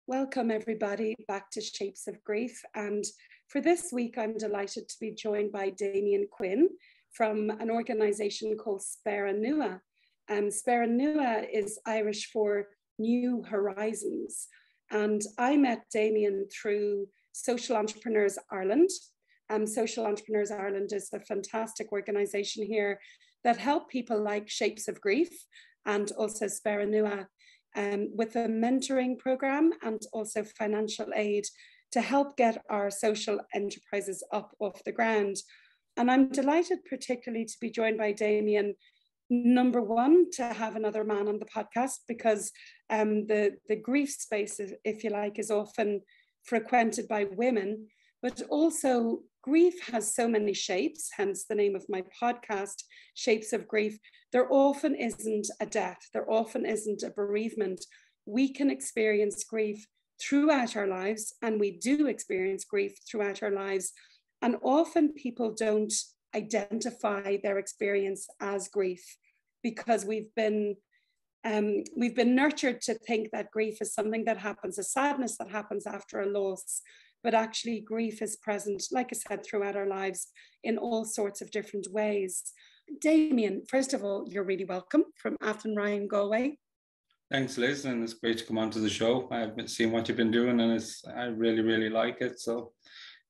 Welcome everybody back to Shapes of Grief, and for this week I'm delighted to be joined by Damien Quinn from an organisation called Spéire Nua. Spéire Nua is Irish for New Horizons, and I met Damien through Social Entrepreneurs Ireland. Social Entrepreneurs Ireland is a fantastic organisation here that help people like Shapes of Grief and also Spéire Nua with a mentoring program and also financial aid to help get our social enterprises up off the ground. And I'm delighted particularly to be joined by Damien, number one, to have another man on the podcast, because the grief space, if you like, is often frequented by women, but also grief has so many shapes, hence the name of my podcast, Shapes of Grief. There often isn't a death, there often isn't a bereavement. We can experience grief throughout our lives, and we do experience grief throughout our lives. And often people don't identify their experience as grief because we've been nurtured to think that grief is something that happens, a sadness that happens after a loss. But actually grief is present, like I said, throughout our lives in all sorts of different ways. Damien, first of all, you're really welcome from Athenry, Galway. Thanks, Liz, and it's great to come onto the show. I've been seeing what you've been doing, and I really, really like it. So,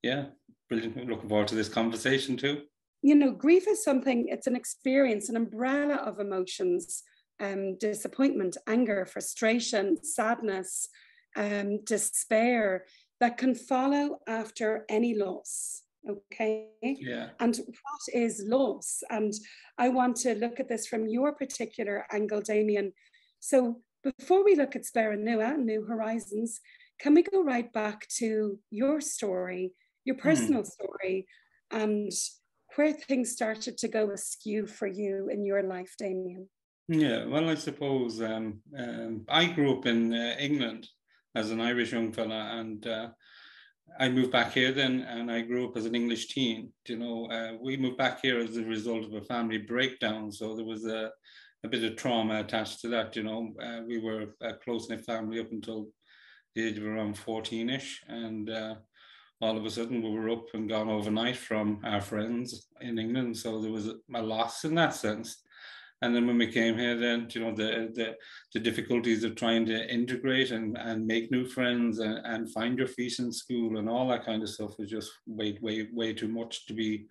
yeah, brilliant. Looking forward to this conversation too. You know, grief is something, it's an experience, an umbrella of emotions, disappointment, anger, frustration, sadness, despair, that can follow after any loss, okay? Yeah. And what is loss? And I want to look at this from your particular angle, Damien. So before we look at Spéire Nua, New Horizons, can we go right back to your story, your personal story, and where things started to go askew for you in your life, Damien? Yeah, well, I suppose I grew up in England as an Irish young fella, and I moved back here then, and I grew up as an English teen. You know, we moved back here as a result of a family breakdown, so there was a bit of trauma attached to that. You know, we were a close-knit family up until the age of around 14-ish, and all of a sudden we were up and gone overnight from our friends in England, so there was a loss in that sense. And then when we came here, then, you know, the difficulties of trying to integrate and make new friends and find your feet in school and all that kind of stuff was just way too much to be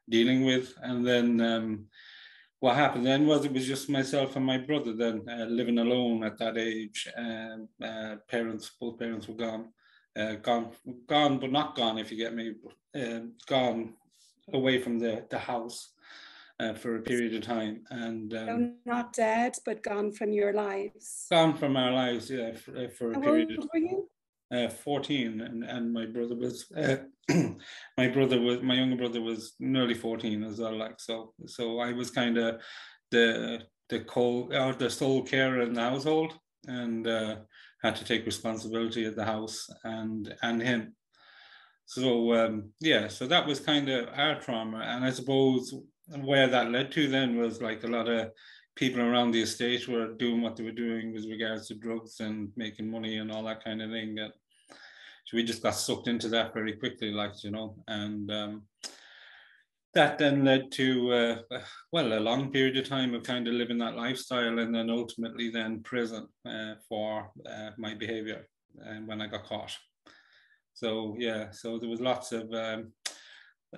dealing with. And then what happened then was it was just myself and my brother then living alone at that age. Both parents were gone, but not gone, if you get me, gone away from the house. For a period of time, and so not dead, but gone from your lives. Gone from our lives, yeah, for a period. How old were you? 14, and my brother was my younger brother was nearly 14 as well. Like so I was kind of the sole carer in the household, and had to take responsibility of the house and him. So so that was kind of our trauma, and I suppose where that led to then was like a lot of people around the estate were doing what they were doing with regards to drugs and making money and all that kind of thing. So we just got sucked into that very quickly, like, you know, and that then led to, a long period of time of kind of living that lifestyle, and then ultimately then prison for my behavior when I got caught. So, yeah, so there was lots of...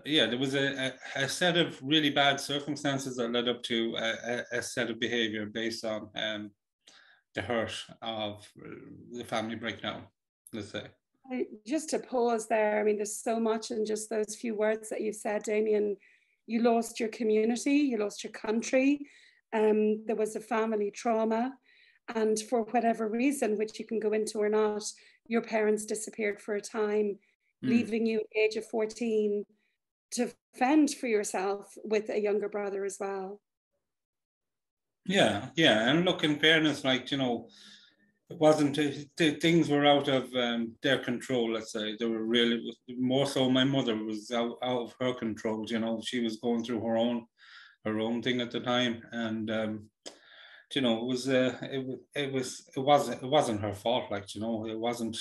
there was a set of really bad circumstances that led up to a set of behavior based on the hurt of the family breakdown, let's say. Just to pause there, I mean, there's so much in just those few words that you said, Damien. You lost your community, you lost your country, there was a family trauma, and for whatever reason, which you can go into or not, your parents disappeared for a time, leaving you at the age of 14 to fend for yourself with a younger brother as well. Yeah, and look, in fairness, like, you know, it wasn't, things were out of their control, let's say. They were really, more so my mother was out of her control, you know. She was going through her own thing at the time, and you know, it wasn't her fault. Like, you know, it wasn't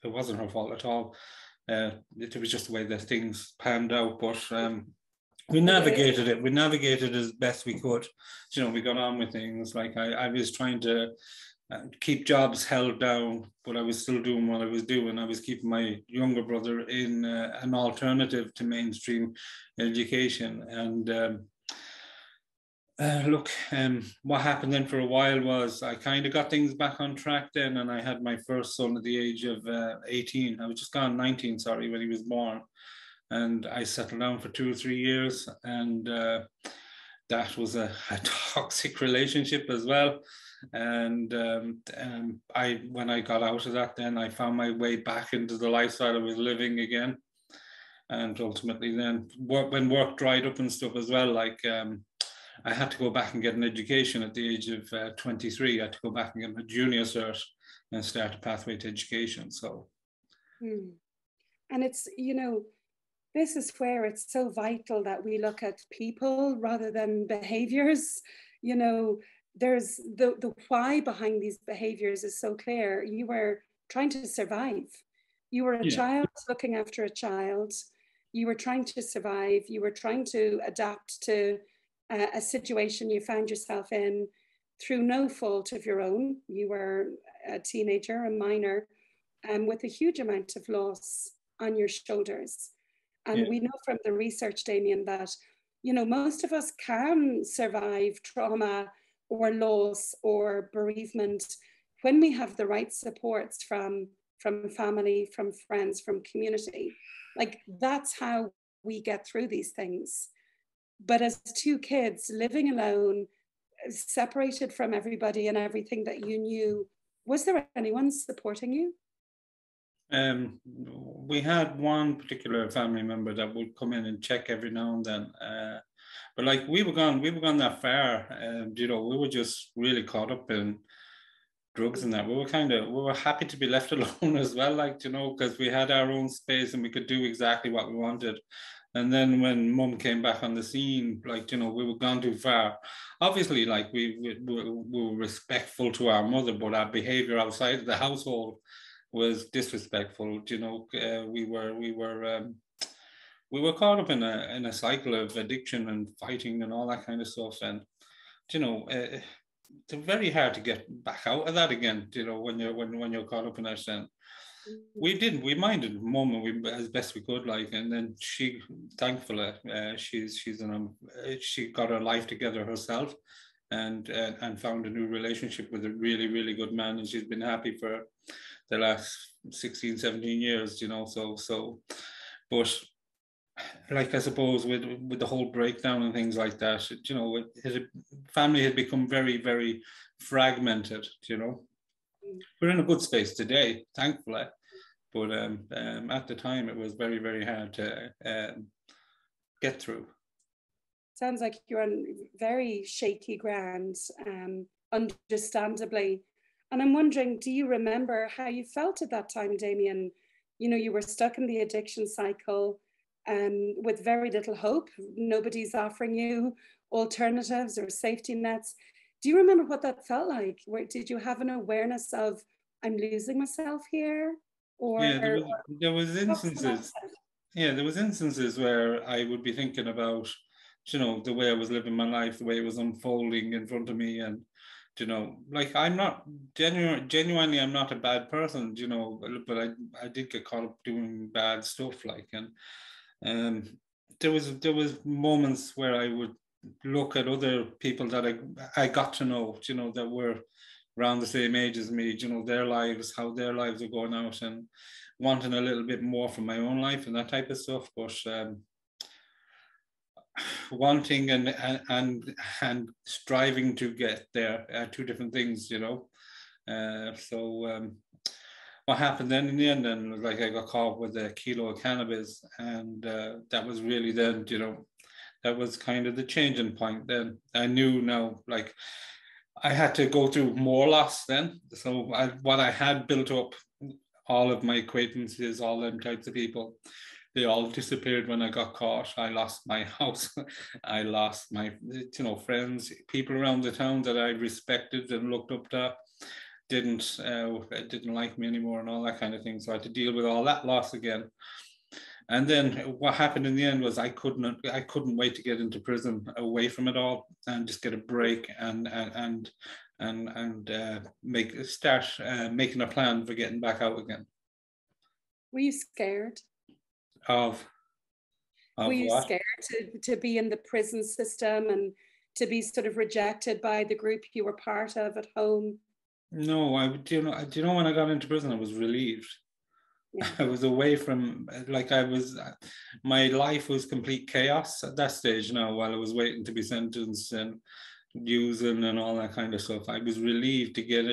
her fault at all. It was just the way that things panned out. But we navigated it. We navigated as best we could. You know, we got on with things. Like I was trying to keep jobs held down, but I was still doing what I was doing. I was keeping my younger brother in an alternative to mainstream education. And look, what happened then for a while was I kind of got things back on track then, and I had my first son at the age of 18. I was just gone 19, sorry, when he was born. And I settled down for 2 or 3 years, and that was a toxic relationship as well. And when I got out of that, then I found my way back into the lifestyle I was living again. And ultimately then when work dried up and stuff as well, like I had to go back and get an education at the age of 23. I had to go back and get my junior cert and start a pathway to education. So. And it's, you know, this is where it's so vital that we look at people rather than behaviors. You know, there's the why behind these behaviors is so clear. You were trying to survive. You were a child looking after a child. You were trying to survive. You were trying to adapt to a situation you found yourself in through no fault of your own. You were a teenager, a minor, with a huge amount of loss on your shoulders. And we know from the research, Damien, that, you know, most of us can survive trauma or loss or bereavement when we have the right supports from family, from friends, from community. Like, that's how we get through these things. But as 2 kids living alone, separated from everybody and everything that you knew, was there anyone supporting you? We had one particular family member that would come in and check every now and then. But like we were gone that far, and you know, we were just really caught up in drugs and that. We were happy to be left alone as well, like, you know, because we had our own space and we could do exactly what we wanted. And then when mum came back on the scene, like, you know, we were gone too far. Obviously, like we were respectful to our mother, but our behavior outside of the household was disrespectful. You know, we were caught up in a cycle of addiction and fighting and all that kind of stuff. And, you know, it's very hard to get back out of that again, you know, when you're caught up in that. And we minded mum and as best we could, like, and then she, thankfully, she got her life together herself and found a new relationship with a really, really good man, and she's been happy for the last 16, 17 years, you know. So but like, I suppose with the whole breakdown and things like that, you know, family had become very, very fragmented, you know. We're in a good space today, thankfully, but at the time it was very, very hard to get through. Sounds like you're on very shaky ground, understandably. And I'm wondering, do you remember how you felt at that time, Damien? You know, you were stuck in the addiction cycle with very little hope. Nobody's offering you alternatives or safety nets. Do you remember what that felt like? Did you have an awareness of, I'm losing myself here? Or there was instances. Yeah, there was instances where I would be thinking about, you know, the way I was living my life, the way it was unfolding in front of me, and, you know, like, I'm not genuinely, I'm not a bad person, you know, but I did get caught up doing bad stuff, like, and there was moments where I would look at other people that I got to know, you know, that were around the same age as me, you know, their lives, how their lives are going out, and wanting a little bit more from my own life and that type of stuff. But wanting and striving to get there are 2 different things, you know. So what happened then in the end, then, like, I got caught with a kilo of cannabis, and that was really then, you know, that was kind of the changing point. Then I knew now, like, I had to go through more loss then. So what I had built up, all of my acquaintances, all them types of people, they all disappeared when I got caught. I lost my house. I lost my, friends, people around the town that I respected and looked up to didn't like me anymore and all that kind of thing. So I had to deal with all that loss again. And then what happened in the end was I couldn't wait to get into prison, away from it all, and just get a break and start making a plan for getting back out again. Were you scared? Of Were you what? scared to be in the prison system and to be sort of rejected by the group you were part of at home? No, do you know when I got into prison, I was relieved. Yeah. I was away from, my life was complete chaos at that stage now, while I was waiting to be sentenced and using and all that kind of stuff. I was relieved to get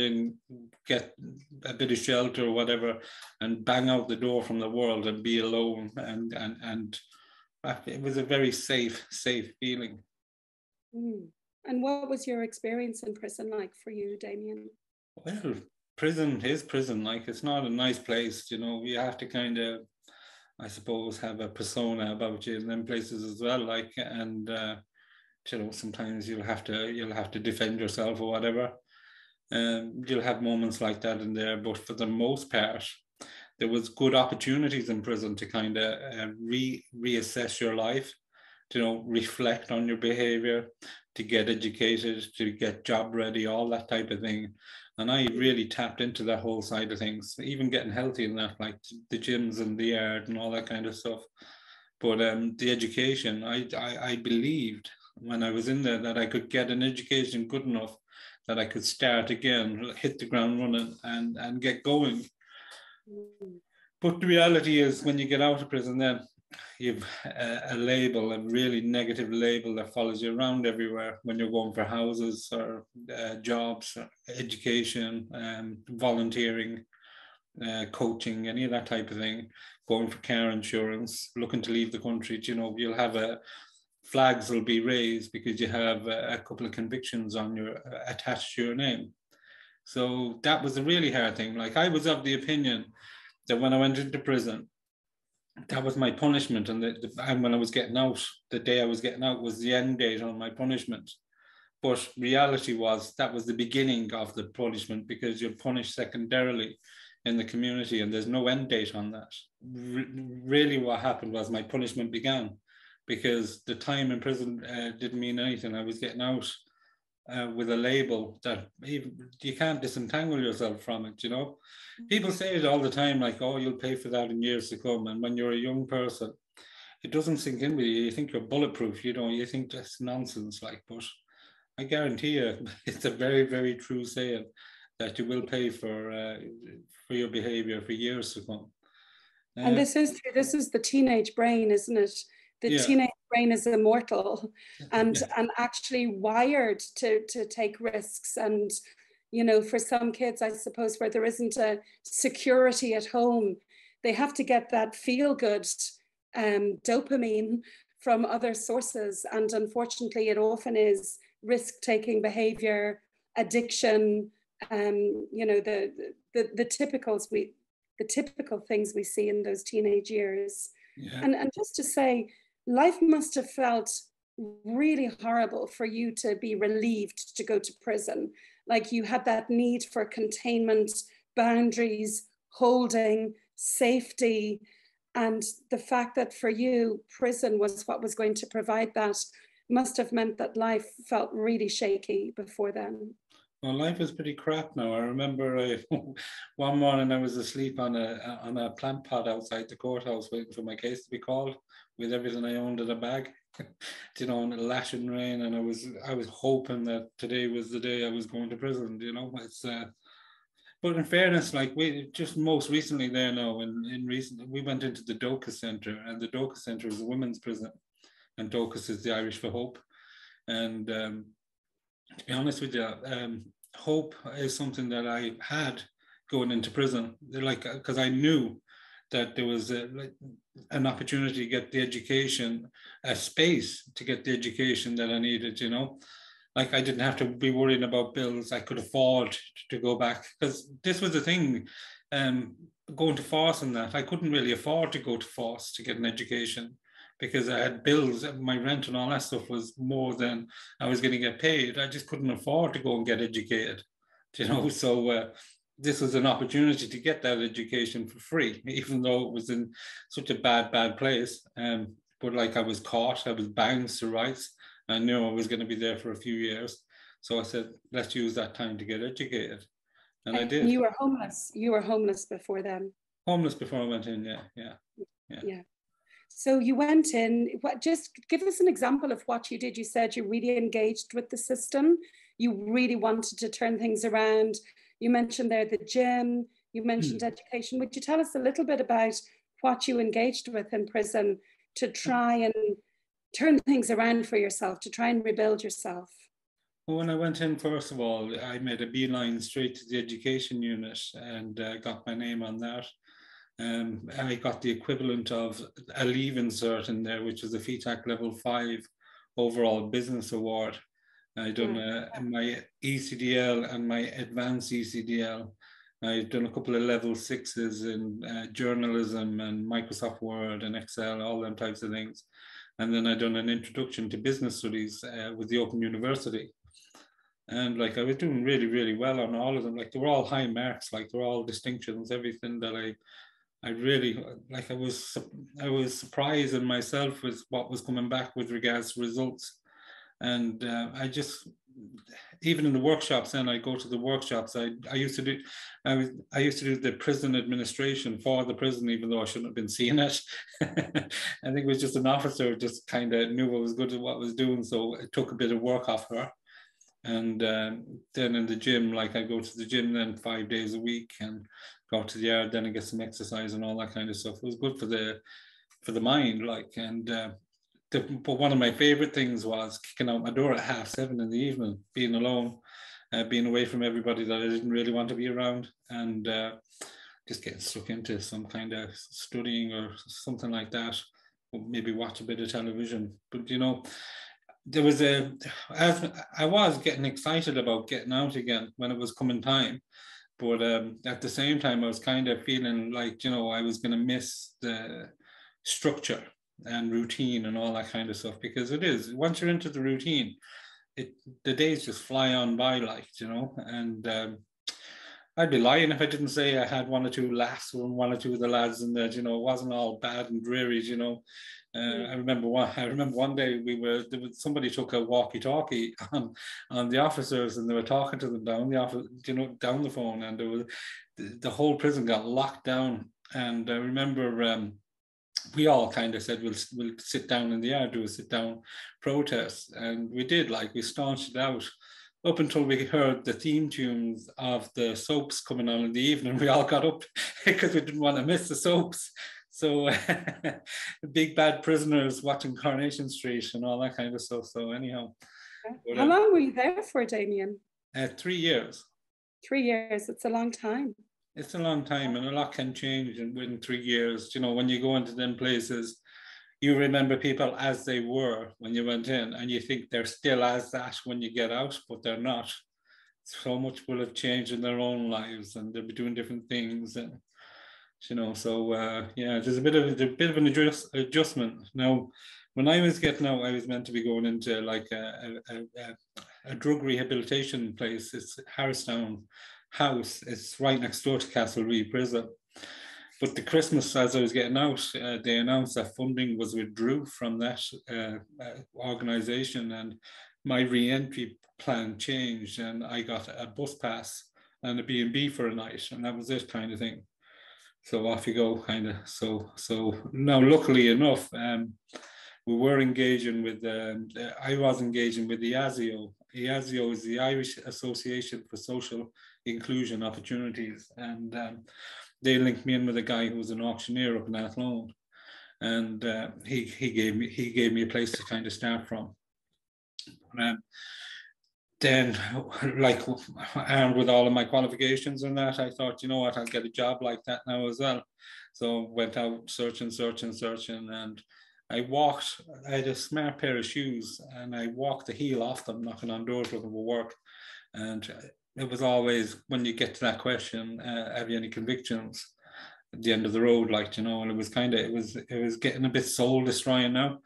a bit of shelter or whatever and bang out the door from the world and be alone. And it was a very safe feeling. And what was your experience in prison like for you, Damien? Well, prison is prison. Like, it's not a nice place, you have to kind of, I suppose, have a persona about you in them places as well. Like, and sometimes you'll have to defend yourself or whatever. You'll have moments like that in there, but for the most part, there was good opportunities in prison to kind of reassess your life, reflect on your behavior, to get educated, to get job ready, all that type of thing. And I really tapped into that whole side of things, even getting healthy in that, like the gyms and the yard and all that kind of stuff. But the education, I believed when I was in there that I could get an education good enough that I could start again, hit the ground running and get going. But the reality is, when you get out of prison, then you've a label, a really negative label that follows you around everywhere when you're going for houses or jobs, or education, volunteering, coaching, any of that type of thing, going for car insurance, looking to leave the country. You'll have flags will be raised because you have a couple of convictions on attached to your name. So that was a really hard thing. Like, I was of the opinion that when I went into prison, that was my punishment, and when I was getting out, the day I was getting out was the end date on my punishment. But reality was that was the beginning of the punishment, because you're punished secondarily in the community, and there's no end date on that. Really, what happened was my punishment began, because the time in prison didn't mean anything. I was getting out with a label that even you can't disentangle yourself from it. People say it all the time, like, oh, you'll pay for that in years to come. And when you're a young person, it doesn't sink in with you. You think you're bulletproof, you think that's nonsense. Like, but I guarantee you, it's a very, very true saying that you will pay for your behavior for years to come. And this is the teenage brain, isn't it? The teenage brain is immortal and actually wired to take risks. And for some kids, I suppose, where there isn't a security at home, they have to get that feel good dopamine from other sources. And unfortunately, it often is risk-taking behavior, addiction, the typical things we see in those teenage years. And just to say, life must have felt really horrible for you to be relieved to go to prison. Like, you had that need for containment, boundaries, holding, safety, and the fact that for you, prison was what was going to provide that must have meant that life felt really shaky before then. Well, life is pretty crap now. I remember one morning I was asleep on a plant pot outside the courthouse waiting for my case to be called, with everything I owned in a bag, in the lashing rain, and I was hoping that today was the day I was going to prison. It's but in fairness, like, we just most recently there now, we went into the Docus Centre, and the Docus Centre is a women's prison, and Docus is the Irish for hope. And to be honest with you, hope is something that I had going into prison, because I knew that there was an opportunity to get the education, a space to get the education that I needed. Like, I didn't have to be worrying about bills. I could afford to go back, because this was the thing. going to FOSS and that, I couldn't really afford to go to FOSS to get an education because I had bills, my rent and all that stuff was more than I was going to get paid. I just couldn't afford to go and get educated, you know. So this was an opportunity to get that education for free, even though it was in such a bad place. But like I was caught, I was banged to rights. I knew I was going to be there for a few years. So I said, let's use that time to get educated. And I did. You were homeless. You were homeless before then. Homeless before I went in, yeah. So you went in, just give us an example of what you did. You said you really engaged with the system. You really wanted to turn things around. You mentioned there the gym, you mentioned education. Would you tell us a little bit about what you engaged with in prison to try and turn things around for yourself, to try and rebuild yourself? Well, when I went in, first of all, I made a beeline straight to the education unit and got my name on that. I got the equivalent of a leaving cert in there, which was a FETAC level 5 overall business award. I done my ECDL and my advanced ECDL. I've done a couple of level 6s in journalism and Microsoft Word and Excel, all them types of things. And then I done an introduction to business studies with the Open University. And like I was doing really well on all of them. Like they were all high marks, like they were all distinctions, everything that I really, like I was surprised in myself with what was coming back with regards to results. And I just, even in the workshops, then I go to the workshops. I used to do the prison administration for the prison, even though I shouldn't have been seeing it. I think it was just an officer just kind of knew I was good at what I was doing, so it took a bit of work off her. And then in the gym, like I go to the gym then 5 days a week and go to the yard, then I get some exercise and all that kind of stuff. It was good for the mind, like. And but one of my favorite things was kicking out my door at 7:30 in the evening, being alone, being away from everybody that I didn't really want to be around, and just getting stuck into some kind of studying or something like that, or maybe watch a bit of television. But you know, there was I was getting excited about getting out again when it was coming time, but at the same time I was kind of feeling like, you know, I was going to miss the structure and routine and all that kind of stuff, because it is, once you're into the routine, the days just fly on by, like, you know. And I'd be lying if I didn't say I had one or two laughs with one or two of the lads, and that, you know, it wasn't all bad and dreary, you know. I remember one day somebody took a walkie-talkie on the officers, and they were talking to them down the phone, and there was the whole prison got locked down. And I remember we all kind of said we'll sit down in the yard, do a sit down protest, and we did. Like, we staunched it out up until we heard the theme tunes of the soaps coming on in the evening. We all got up because we didn't want to miss the soaps. So big bad prisoners watching Coronation Street and all that kind of stuff. So anyhow. How long were you there for, Damien? 3 years. 3 years, it's a long time. It's a long time, and a lot can change within 3 years. You know, when you go into them places, you remember people as they were when you went in, and you think they're still as that when you get out, but they're not. So much will have changed in their own lives, and they'll be doing different things, and you know. So yeah, there's a bit of an adjustment. Now, when I was getting out, I was meant to be going into like a drug rehabilitation place. It's Harristown House. It's right next door to Castlereagh Prison. But the Christmas, as I was getting out, they announced that funding was withdrew from that organisation, and my re-entry plan changed, and I got a bus pass and a B&B for a night, and that was it, kind of thing. So off you go, kind of. So now, luckily enough, we were engaging with, I was engaging with the IASIO. IASIO is the Irish Association for Social Inclusion Opportunities, and they linked me in with a guy who was an auctioneer up in Athlone, and he gave me a place to kind of start from. Then, like, armed with all of my qualifications and that, I thought, you know what, I'll get a job like that now as well. So went out searching, and I had a smart pair of shoes, and I walked the heel off them, knocking on doors looking for work. And it was always, when you get to that question, have you any convictions, at the end of the road, like, you know, and it was kind of, it was getting a bit soul destroying now.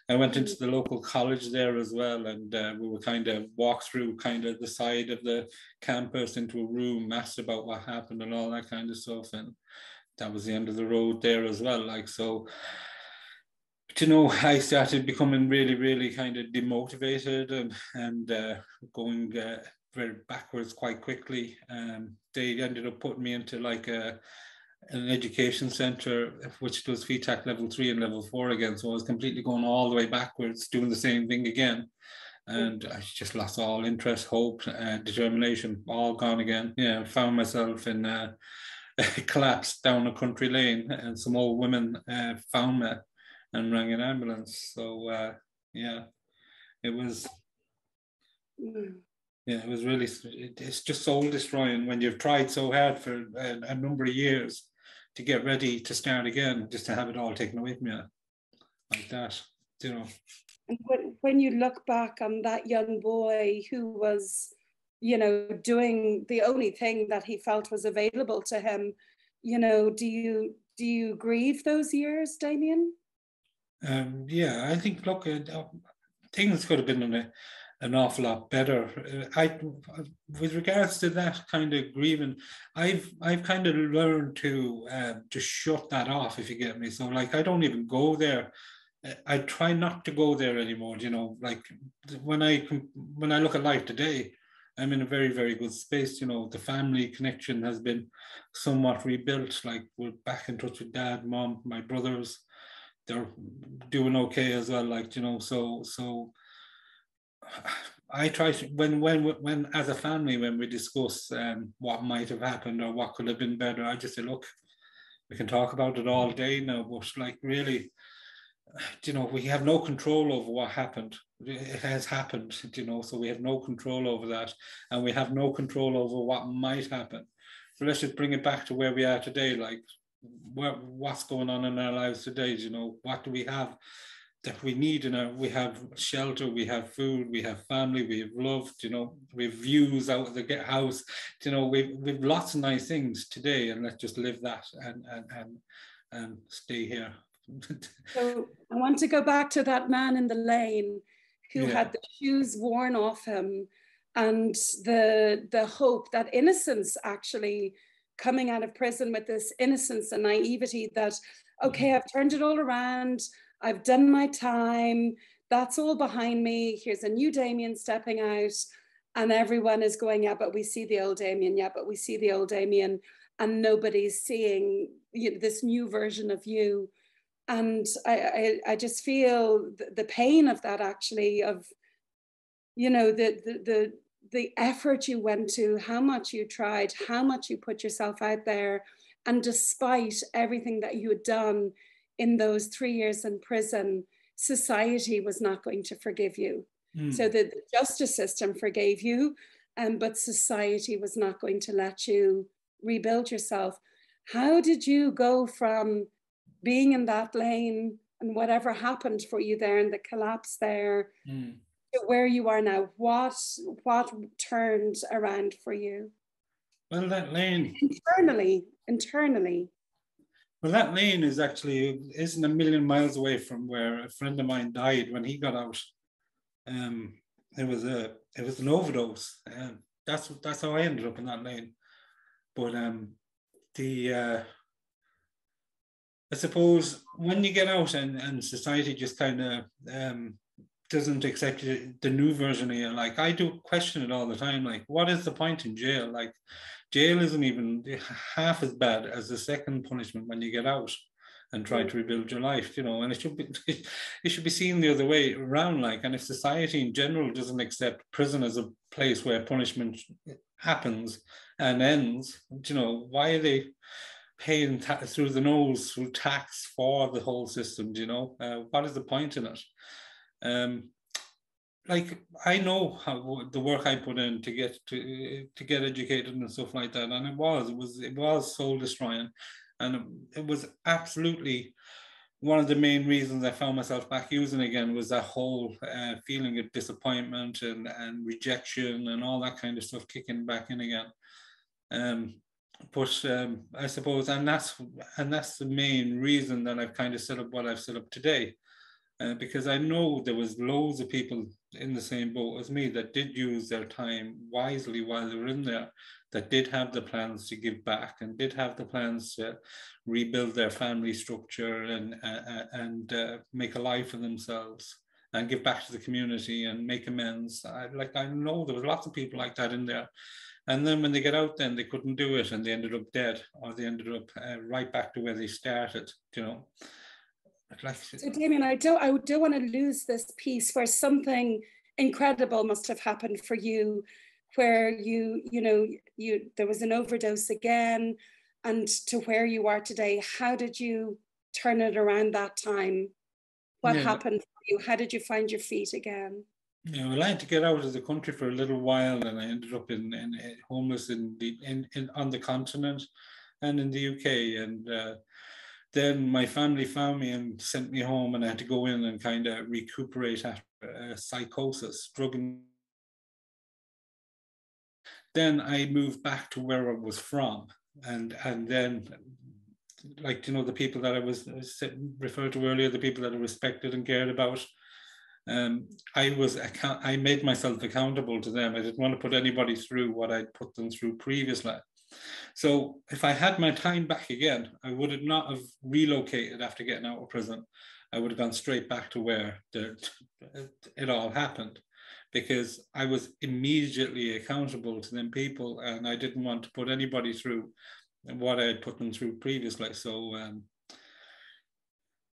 I went into the local college there as well, and we were kind of walked through kind of the side of the campus into a room, asked about what happened and all that kind of stuff, and that was the end of the road there as well. Like, so, you know, I started becoming really, really kind of demotivated and going very backwards quite quickly. They ended up putting me into like an education centre, which does VTAC level 3 and level 4 again. So I was completely going all the way backwards, doing the same thing again. And I just lost all interest, hope, determination, all gone again. Yeah, I found myself in collapsed down a country lane, and some old women found me and rang an ambulance. So yeah, it was... Yeah, it was really, it's just soul destroying when you've tried so hard for a number of years to get ready to start again, just to have it all taken away from you like that, you know. And when you look back on that young boy who was, you know, doing the only thing that he felt was available to him, you know, do you grieve those years, Damien? Yeah, I think, look, things could have been an awful lot better. With regards to that kind of grieving, I've kind of learned to shut that off, if you get me. So like, I don't even go there. I try not to go there anymore. You know, like when I look at life today, I'm in a very, very good space. You know, the family connection has been somewhat rebuilt. Like, we're back in touch with dad, mom, my brothers. They're doing okay as well. Like, you know, so I try to, when as a family, when we discuss what might have happened or what could have been better, I just say, look, we can talk about it all day now, but like, really, you know, we have no control over what happened. It has happened, you know, so we have no control over that, and we have no control over what might happen. So let's just bring it back to where we are today. Like, what's going on in our lives today? You know, what do we have that we need we have shelter, we have food, we have family, we have love, you know, we have views out of the house, you know, we've lots of nice things today, and let's just live that and stay here. So I want to go back to that man in the lane who had the shoes worn off him, and the hope, that innocence, actually coming out of prison with this innocence and naivety that, okay, I've turned it all around, I've done my time, that's all behind me, here's a new Damien stepping out, and everyone is going, yeah, but we see the old Damien, yeah, but we see the old Damien, and nobody's seeing this new version of you. And I just feel the pain of that, actually, of, you know, the effort you went to, how much you tried, how much you put yourself out there, and despite everything that you had done in those 3 years in prison, society was not going to forgive you. So the justice system forgave you, but society was not going to let you rebuild yourself. How did you go from being in that lane and whatever happened for you there and the collapse there to where you are now? What turned around for you? Well, that lane... Internally. Well, that lane isn't a million miles away from where a friend of mine died when he got out. It was an overdose. That's how I ended up in that lane. But I suppose when you get out and society just kind of doesn't accept the new version of you, like, I do question it all the time. Like, what is the point in jail? Like, jail isn't even half as bad as the second punishment when you get out and try to rebuild your life, you know. And it should be seen the other way around. Like, and if society in general doesn't accept prison as a place where punishment happens and ends, you know, why are they paying through the nose through tax for the whole system? You know, what is the point in it? Like, I know how the work I put in to get educated and stuff like that, and it was soul destroying, and it was absolutely one of the main reasons I found myself back using again was that whole feeling of disappointment and rejection and all that kind of stuff kicking back in again. But I suppose, and that's the main reason that I've kind of set up what I've set up today, because I know there was loads of people in the same boat as me that did use their time wisely while they were in there, that did have the plans to give back and did have the plans to rebuild their family structure and make a life for themselves and give back to the community and make amends. I know there was lots of people like that in there. And then when they get out, then they couldn't do it and they ended up dead, or they ended up right back to where they started, you know. So Damien, I don't want to lose this piece where something incredible must have happened for you, where there was an overdose again, and to where you are today. How did you turn it around that time? What happened for you? How did you find your feet again? Yeah, well, I had to get out of the country for a little while, and I ended up in homeless on the continent and in the UK. And then my family found me and sent me home, and I had to go in and kind of recuperate after psychosis, drug. Then I moved back to where I was from, and then, like, you know, the people that I was referred to earlier, the people that I respected and cared about. I made myself accountable to them. I didn't want to put anybody through what I'd put them through previously. So if I had my time back again, I would not have relocated after getting out of prison. I would have gone straight back to where it all happened, because I was immediately accountable to them people, and I didn't want to put anybody through what I had put them through previously. So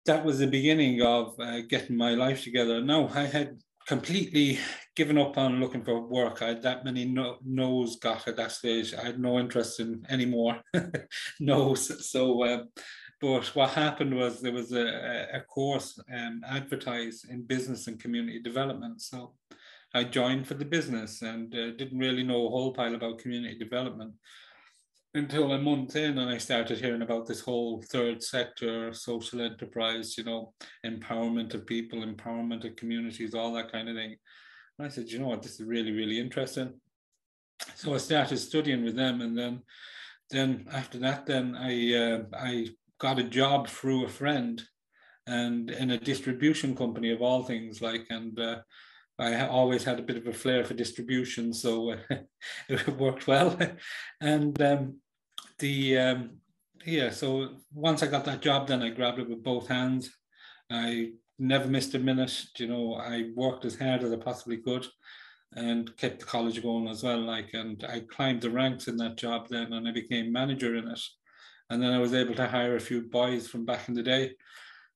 that was the beginning of getting my life together. No, I had completely given up on looking for work. I had that many no's got at that stage. I had no interest in any more no's. So, but what happened was there was a course advertised in business and community development. So I joined for the business and didn't really know a whole pile about community development until a month in, and I started hearing about this whole third sector, social enterprise, you know, empowerment of people, empowerment of communities, all that kind of thing. And I said, you know what, this is really, really interesting. So I started studying with them, and then after that, then I got a job through a friend, and in a distribution company of all things, like, and I always had a bit of a flair for distribution, so it worked well. And so once I got that job, then I grabbed it with both hands. I never missed a minute. You know, I worked as hard as I possibly could, and kept the college going as well. Like, and I climbed the ranks in that job then, and I became manager in it. And then I was able to hire a few boys from back in the day,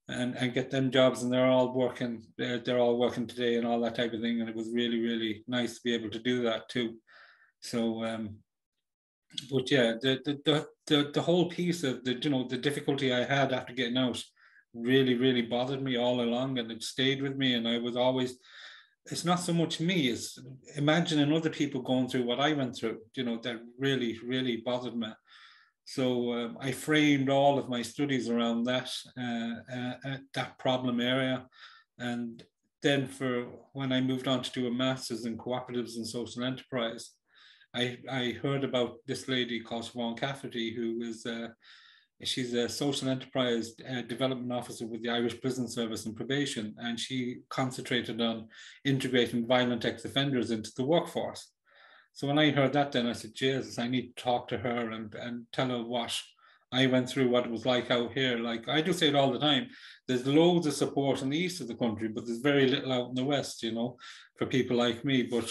and get them jobs, and they're all working today and all that type of thing. And it was really, really nice to be able to do that too. So but yeah, the whole piece of the difficulty I had after getting out really, really bothered me all along, and it stayed with me. And I was always, it's not so much me, it's imagining other people going through what I went through, you know, that really, really bothered me. So I framed all of my studies around that problem area. And then for when I moved on to do a master's in cooperatives and social enterprise, I heard about this lady called Siobhan Cafferty, who is she's a social enterprise development officer with the Irish Prison Service and Probation, and she concentrated on integrating violent ex-offenders into the workforce. So when I heard that, then I said, Jesus, I need to talk to her and tell her what I went through, what it was like out here. Like, I do say it all the time, there's loads of support in the east of the country, but there's very little out in the west, you know, for people like me. But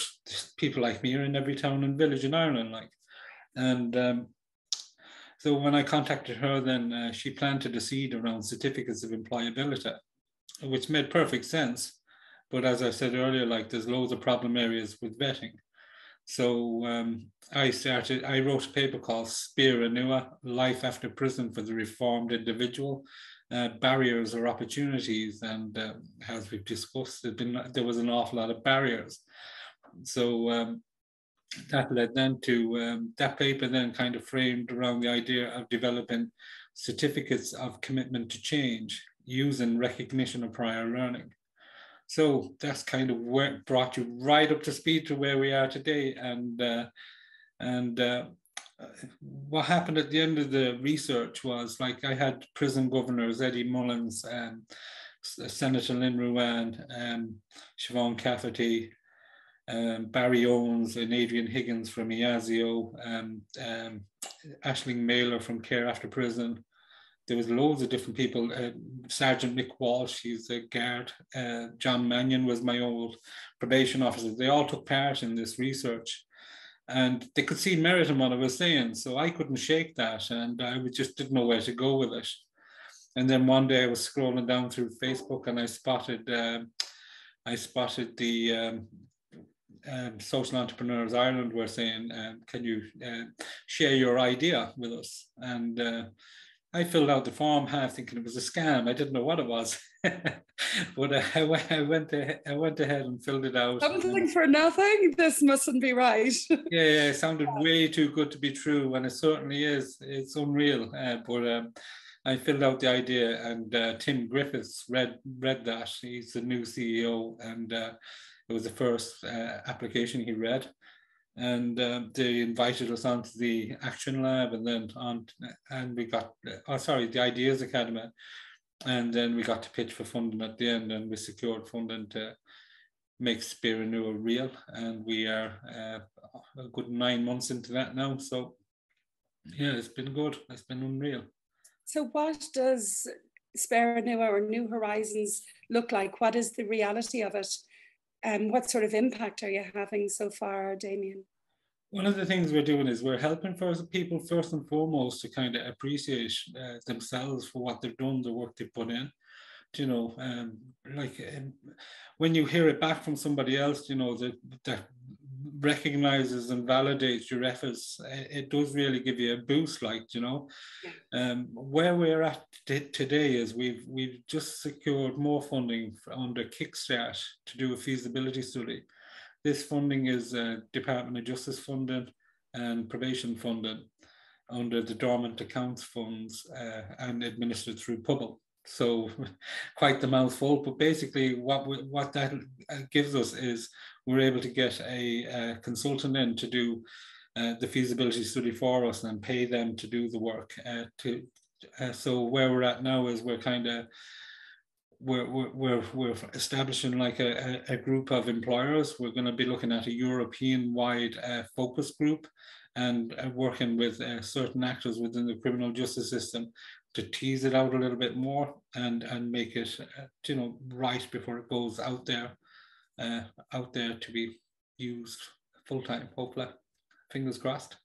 people like me are in every town and village in Ireland, like. And so when I contacted her, then she planted a seed around certificates of employability, which made perfect sense. But as I said earlier, like, there's loads of problem areas with vetting. So I wrote a paper called Spéire Nua, Life After Prison for the Reformed Individual, Barriers or Opportunities. And as we've discussed, there was an awful lot of barriers. So that led then to, that paper then kind of framed around the idea of developing certificates of commitment to change, using recognition of prior learning. So that's kind of what brought you right up to speed to where we are today. And what happened at the end of the research was, like, I had prison governors, Eddie Mullins, Senator Lynn Ruane, Siobhan Cafferty, Barry Owens and Adrian Higgins from IASIO, Aisling Mailer from Care After Prison. There was loads of different people. Sergeant Mick Walsh, he's a guard. John Mannion was my old probation officer. They all took part in this research, and they could see merit in what I was saying. So I couldn't shake that, and I just didn't know where to go with it. And then one day I was scrolling down through Facebook, and I spotted the Social Entrepreneurs Ireland were saying, can you share your idea with us? And I filled out the form half thinking it was a scam. I didn't know what it was. But I went ahead and filled it out. Something for nothing? This mustn't be right. Yeah, it sounded way too good to be true, and it certainly is. It's unreal. But I filled out the idea, and Tim Griffiths read that. He's the new CEO, and it was the first application he read. And they invited us onto the Action Lab, and then we got, the Ideas Academy, and then we got to pitch for funding at the end, and we secured funding to make Spéire Nua real, and we are a good 9 months into that now. So yeah, it's been good. It's been unreal. So what does Spéire Nua or New Horizons look like? What is the reality of it? And what sort of impact are you having so far, Damien? One of the things we're doing is we're helping people first and foremost to kind of appreciate themselves for what they've done, the work they've put in. You know, when you hear it back from somebody else, you know, that recognizes and validates your efforts, it does really give you a boost, like, you know. Yeah. Where we're at today is we've just secured more funding under Kickstart to do a feasibility study. This funding is Department of Justice funding and probation funding under the dormant accounts funds and administered through PUBL. So quite the mouthful, but basically what that gives us is we're able to get a consultant in to do the feasibility study for us and pay them to do the work. So where we're at now is we're establishing like a group of employers. We're going to be looking at a European-wide focus group and working with certain actors within the criminal justice system to tease it out a little bit more and make it, you know, right before it goes out there to be used full-time, hopefully. Fingers crossed.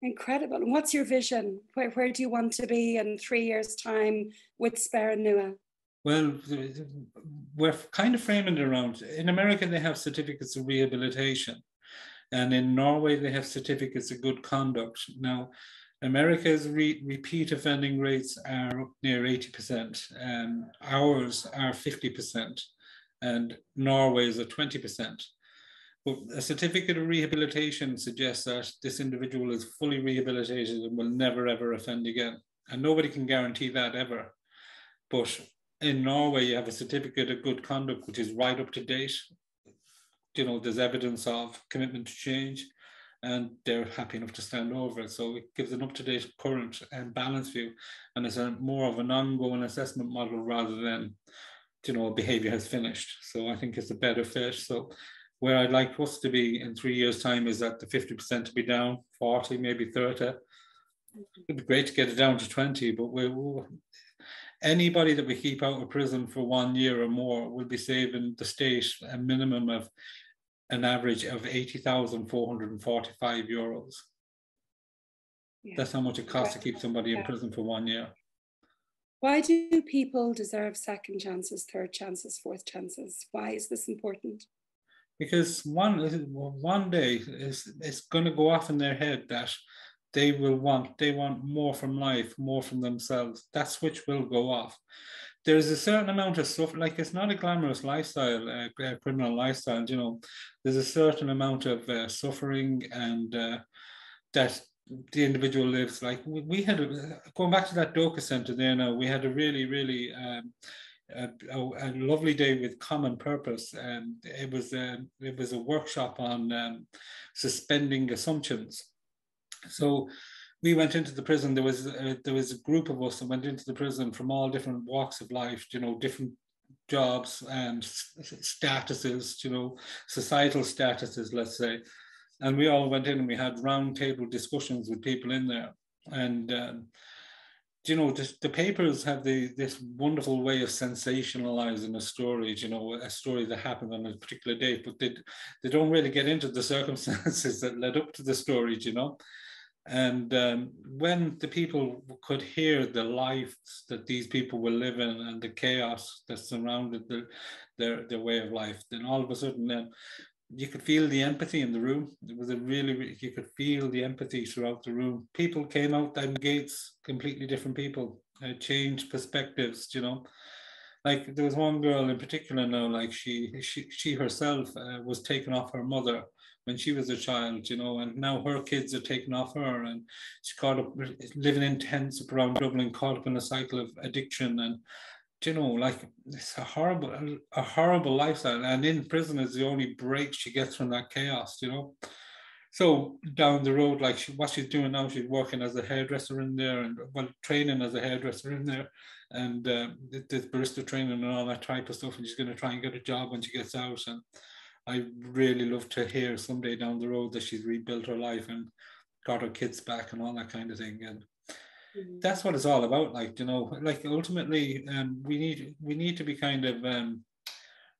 Incredible. And what's your vision? Where do you want to be in 3 years' time with Spéire Nua? Well, we're kind of framing it around, in America, they have certificates of rehabilitation. And in Norway, they have certificates of good conduct. Now, America's repeat offending rates are up near 80%. Ours are 50%. And Norway's are 20%. But a certificate of rehabilitation suggests that this individual is fully rehabilitated and will never, ever offend again. And nobody can guarantee that ever. But in Norway, you have a certificate of good conduct, which is right up to date. You know, there's evidence of commitment to change, and they're happy enough to stand over it. So it gives an up-to-date, current and balanced view. And it's more of an ongoing assessment model rather than, you know, behavior has finished. So I think it's a better fit. So where I'd like us to be in 3 years' time is at the 50% to be down, 40, maybe 30. It'd be great to get it down to 20, but anybody that we keep out of prison for 1 year or more will be saving the state a minimum of an average of €80,445. Yeah. That's how much it costs to keep somebody in prison for 1 year. Why do people deserve second chances, third chances, fourth chances? Why is this important? Because one day it's going to go off in their head that they want more from life, more from themselves. That switch will go off. There's a certain amount of stuff, like it's not a glamorous lifestyle, criminal lifestyle, you know. There's a certain amount of suffering and that the individual lives. Like we had going back to that Doka Centre there now, we had a really, really a lovely day with Common Purpose. It was a workshop on suspending assumptions. So we went into the prison. There was a group of us that went into the prison from all different walks of life, different jobs and statuses, societal statuses, let's say. And we all went in and we had round table discussions with people in there. And the papers have this wonderful way of sensationalizing a story, a story that happened on a particular date, but they don't really get into the circumstances that led up to the story, And when the people could hear the lives that these people were living and the chaos that surrounded their way of life, then all of a sudden you could feel the empathy in the room. It was you could feel the empathy throughout the room. People came out them gates, completely different people, changed perspectives, Like there was one girl in particular now, like she herself was taken off her mother when she was a child, and now her kids are taken off her, and she caught up living in tents around Dublin, caught up in a cycle of addiction, and like it's a horrible lifestyle. And in prison is the only break she gets from that chaos, So down the road, like what she's doing now, she's working as a hairdresser in there, and training as a hairdresser in there, and there's barista training and all that type of stuff. And she's going to try and get a job when she gets out. And I really love to hear someday down the road that she's rebuilt her life and got her kids back and all that kind of thing. And that's what it's all about. Like, like ultimately, we need to be kind of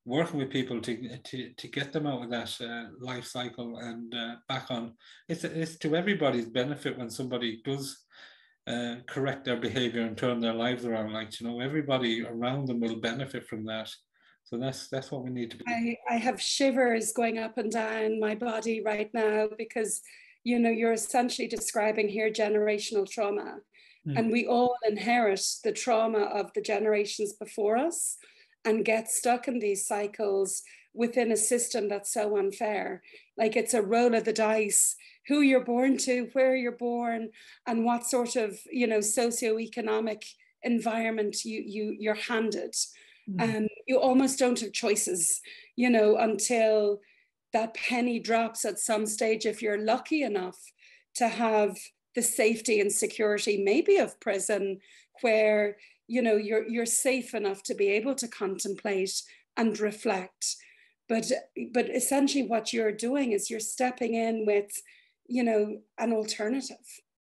working with people to get them out of that life cycle and back on. It's to everybody's benefit when somebody does correct their behavior and turn their lives around. Like, everybody around them will benefit from that. So that's what we need to be. I have shivers going up and down my body right now because, you're essentially describing here generational trauma. And we all inherit the trauma of the generations before us and get stuck in these cycles within a system that's so unfair. Like it's a roll of the dice, who you're born to, where you're born, and what sort of, socioeconomic environment you're handed. You almost don't have choices, until that penny drops at some stage, if you're lucky enough to have the safety and security maybe of prison, where you're safe enough to be able to contemplate and reflect. But essentially what you're doing is you're stepping in with an alternative.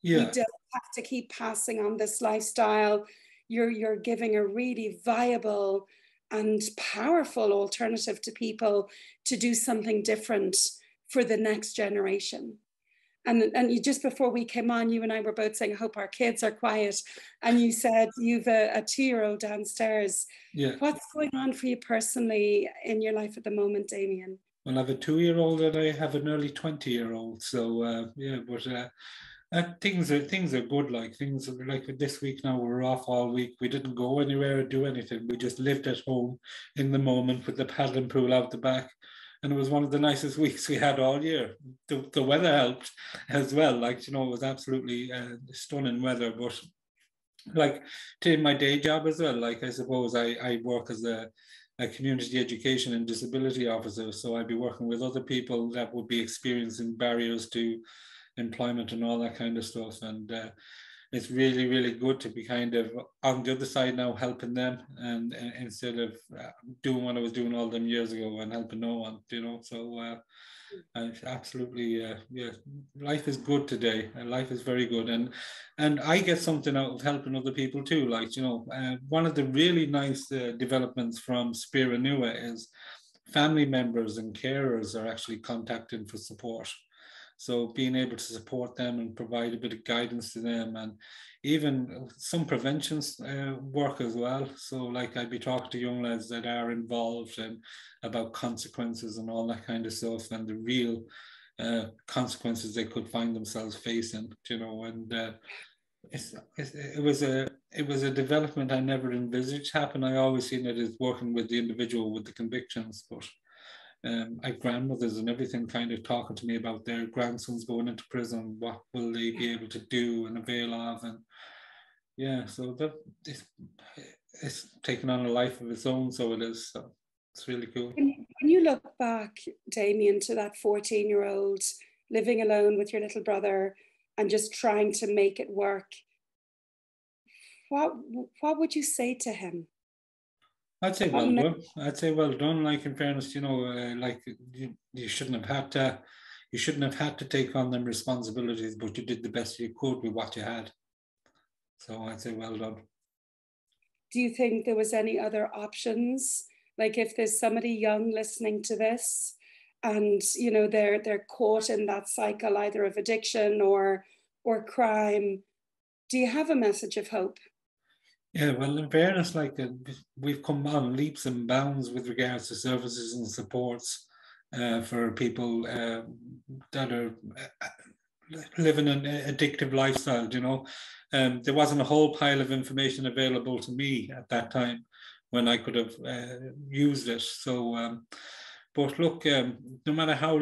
You don't have to keep passing on this lifestyle. You're giving a really viable and powerful alternative to people to do something different for the next generation. And you, just before we came on, you and I were both saying, I hope our kids are quiet. And you said you've a 2-year-old downstairs. Yeah. What's going on for you personally in your life at the moment, Damien? Well, I have a 2-year-old and I have an early 20-year-old. So things are good. Like things like this week now, we're off all week. We didn't go anywhere or do anything. We just lived at home in the moment with the paddling pool out the back. And it was one of the nicest weeks we had all year. The weather helped as well. Like, it was absolutely stunning weather. But like to my day job as well, like I suppose I work as a community education and disability officer. So I'd be working with other people that would be experiencing barriers to employment and all that kind of stuff. And it's really, really good to be kind of on the other side now, helping them, and instead of doing what I was doing all them years ago and helping no one, So absolutely, life is good today, and life is very good, and I get something out of helping other people too. Like one of the really nice developments from Spéire Nua is family members and carers are actually contacting for support. So being able to support them and provide a bit of guidance to them, and even some prevention work as well. So like I'd be talking to young lads that are involved and about consequences and all that kind of stuff, and the real consequences they could find themselves facing, and it was a development I never envisaged happen. I always seen it as working with the individual with the convictions, but I have grandmothers and everything kind of talking to me about their grandsons going into prison. What will they be able to do and avail of? And yeah, so that it's taken on a life of its own. So it is. So it's really cool. When you look back, Damien, to that 14-year-old living alone with your little brother and just trying to make it work, what would you say to him? I'd say well done. I'd say well done. Like, in fairness, like you shouldn't have had to. You shouldn't have had to take on them responsibilities, but you did the best you could with what you had. So I'd say well done. Do you think there was any other options? Like, if there's somebody young listening to this, and they're caught in that cycle either of addiction or crime, do you have a message of hope? Yeah, well, in fairness, like we've come on leaps and bounds with regards to services and supports for people that are living an addictive lifestyle. There wasn't a whole pile of information available to me at that time when I could have used it. So, but look, no matter how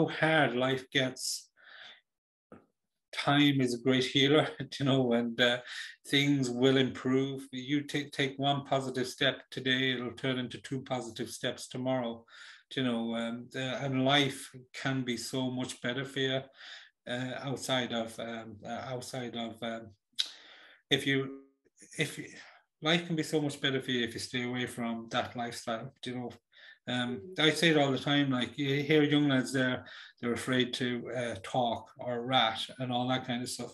hard life gets, time is a great healer, and things will improve. You take one positive step today, it'll turn into 2 positive steps tomorrow, and life can be so much better for you outside of if you life can be so much better for you if you stay away from that lifestyle. I say it all the time, like you hear young lads they're afraid to talk or rat and all that kind of stuff.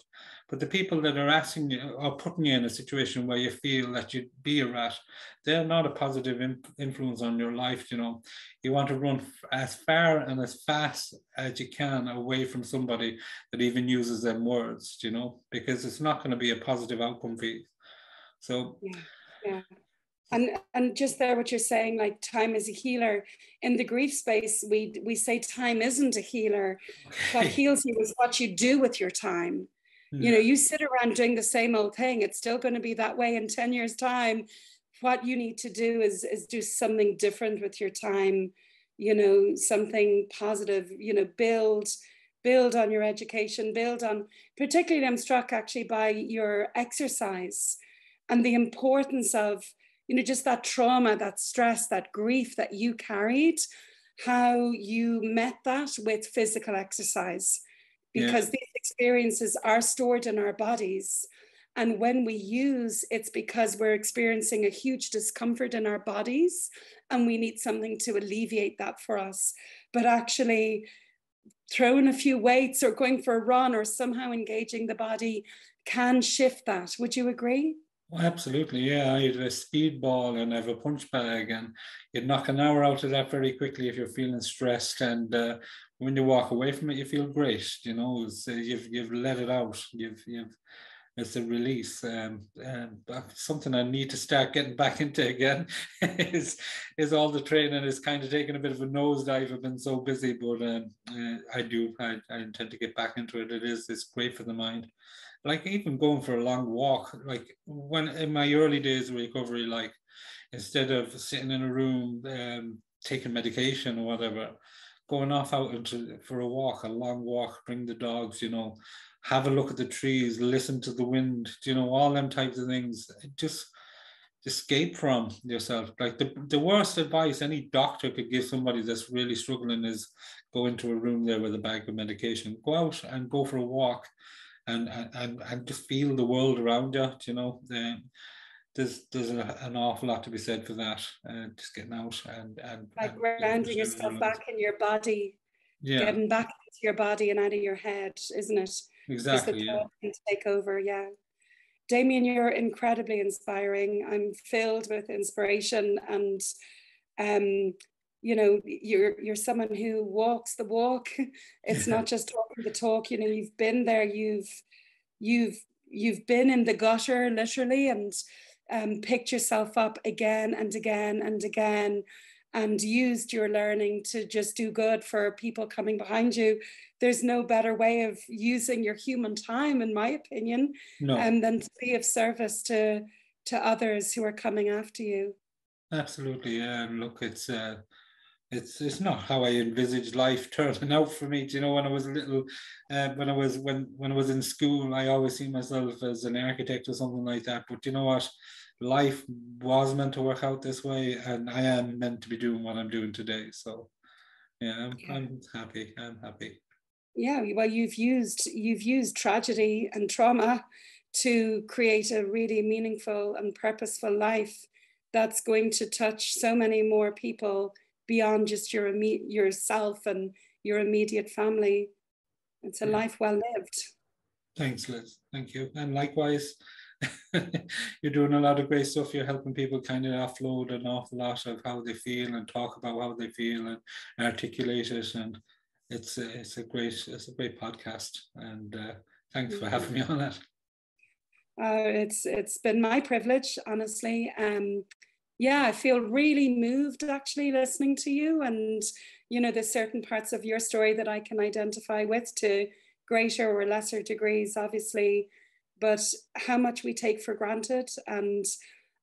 But the people that are asking you or putting you in a situation where you feel that you'd be a rat, they're not a positive influence on your life. You want to run as far and as fast as you can away from somebody that even uses them words, because it's not going to be a positive outcome for you. So yeah. And just there, what you're saying, like time is a healer. In the grief space, we say time isn't a healer. Okay. What heals you is what you do with your time. Yeah. You sit around doing the same old thing. It's still going to be that way in 10 years' time. What you need to do is do something different with your time, something positive, build on your education, particularly I'm struck actually by your exercise and the importance of, just that trauma, that stress, that grief that you carried, how you met that with physical exercise. Because these experiences are stored in our bodies. And when we use, it's because we're experiencing a huge discomfort in our bodies and we need something to alleviate that for us. But actually throwing a few weights or going for a run or somehow engaging the body can shift that. Would you agree? Well, absolutely, yeah. I had a speed ball and I have a punch bag, and you'd knock an hour out of that very quickly if you're feeling stressed. And when you walk away from it, you feel great. You've let it out. It's a release. Something I need to start getting back into again is all the training. Is kind of taking a bit of a nosedive. I've been so busy, but I intend to get back into it. It's great for the mind. Like even going for a long walk, like when in my early days of recovery, like instead of sitting in a room taking medication or whatever, going off out for a walk, a long walk, bring the dogs, have a look at the trees, listen to the wind, all them types of things. Just escape from yourself. Like the worst advice any doctor could give somebody that's really struggling is go into a room there with a bag of medication. Go out and go for a walk. And just feel the world around you. There's an awful lot to be said for that. Just getting out and like grounding yourself back in your body, getting back into your body and out of your head, isn't it? Exactly. Because the thought can take over. Yeah, Damien, you're incredibly inspiring. I'm filled with inspiration, and you're someone who walks the walk. It's not just talking the talk. You've been there. You've been in the gutter literally, and picked yourself up again and again and again, and used your learning to just do good for people coming behind you. There's no better way of using your human time, in my opinion, than to be of service to others who are coming after you. Absolutely, yeah. Look, it's it's not how I envisaged life turning out for me. Do you know, when I was little, when I was in school, I always see myself as an architect or something like that. But you know what? Life was meant to work out this way, and I am meant to be doing what I'm doing today. So yeah, I'm happy. I'm happy. Yeah, well, you've used tragedy and trauma to create a really meaningful and purposeful life that's going to touch so many more people beyond just yourself and your immediate family. It's a life well lived. Thanks, Liz. Thank you. And likewise, you're doing a lot of great stuff. You're helping people kind of offload an awful lot of how they feel and talk about how they feel and articulate it. And it's a great podcast. And thanks for having me on it. It's been my privilege, honestly. Yeah, I feel really moved actually listening to you, and you know, there's certain parts of your story that I can identify with to greater or lesser degrees, obviously, but how much we take for granted. And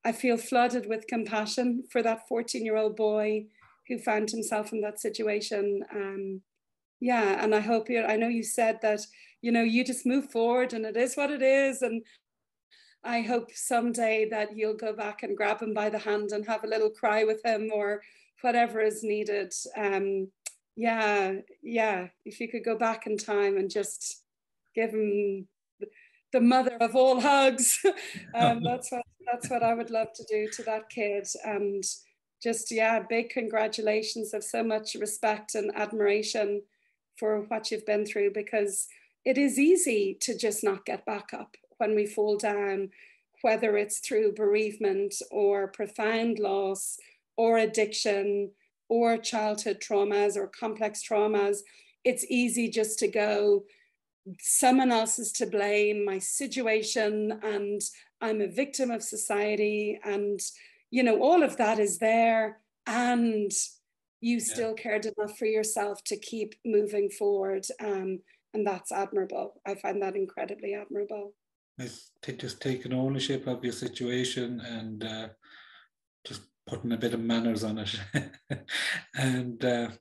I feel flooded with compassion for that 14-year-old boy who found himself in that situation. Yeah, and I know you said that, you know, you just move forward and it is what it is. And I hope someday that you'll go back and grab him by the hand and have a little cry with him or whatever is needed. Yeah, if you could go back in time and just give him the mother of all hugs. That's what I would love to do to that kid. And just, yeah, big congratulations, of so much respect and admiration for what you've been through, because it is easy to just not get back up when we fall down, whether it's through bereavement or profound loss or addiction or childhood traumas or complex traumas. It's easy just to go, someone else is to blame, my situation, and I'm a victim of society. And, you know, all of that is there. And you still cared enough for yourself to keep moving forward. And that's admirable. I find that incredibly admirable. It's just taking ownership of your situation and just putting a bit of manners on it. And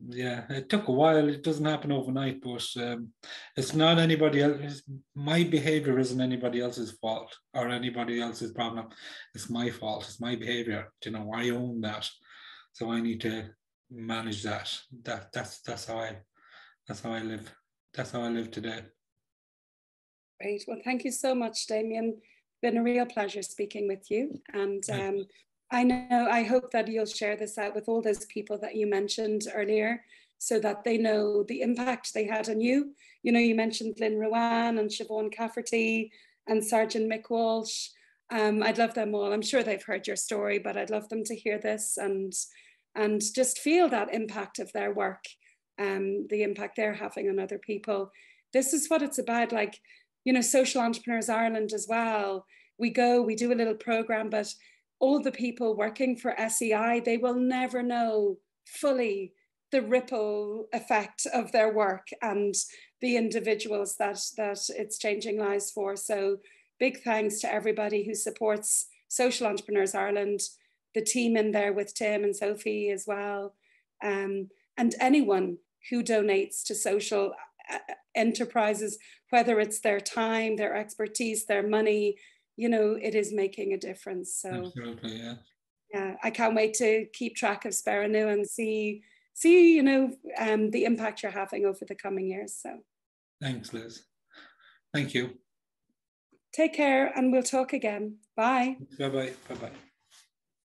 yeah, it took a while. It doesn't happen overnight, but it's not anybody else. My behavior isn't anybody else's fault or anybody else's problem. It's my fault. It's my behavior. You know, I own that, so I need to manage that. That's how I live. That's how I live today. Great. Well, thank you so much, Damien. It's been a real pleasure speaking with you. And I hope that you'll share this out with all those people that you mentioned earlier, so that they know the impact they had on you. You know, you mentioned Lynn Rowan and Siobhan Cafferty and Sergeant Mick Walsh. I'd love them all. I'm sure they've heard your story, but I'd love them to hear this and just feel that impact of their work, the impact they're having on other people. This is what it's about. Like, you know, Social Entrepreneurs Ireland as well. We do a little program, but all the people working for SEI, they will never know fully the ripple effect of their work and the individuals that it's changing lives for. So big thanks to everybody who supports Social Entrepreneurs Ireland, the team in there with Tim and Sophie as well, and anyone who donates to social enterprises, whether it's their time, their expertise, their money, you know, it is making a difference. So absolutely, yeah, I can't wait to keep track of Spéire Nua and see, you know, the impact you're having over the coming years. So thanks, Liz. Thank you. Take care, and we'll talk again. Bye. Bye-bye. Bye-bye.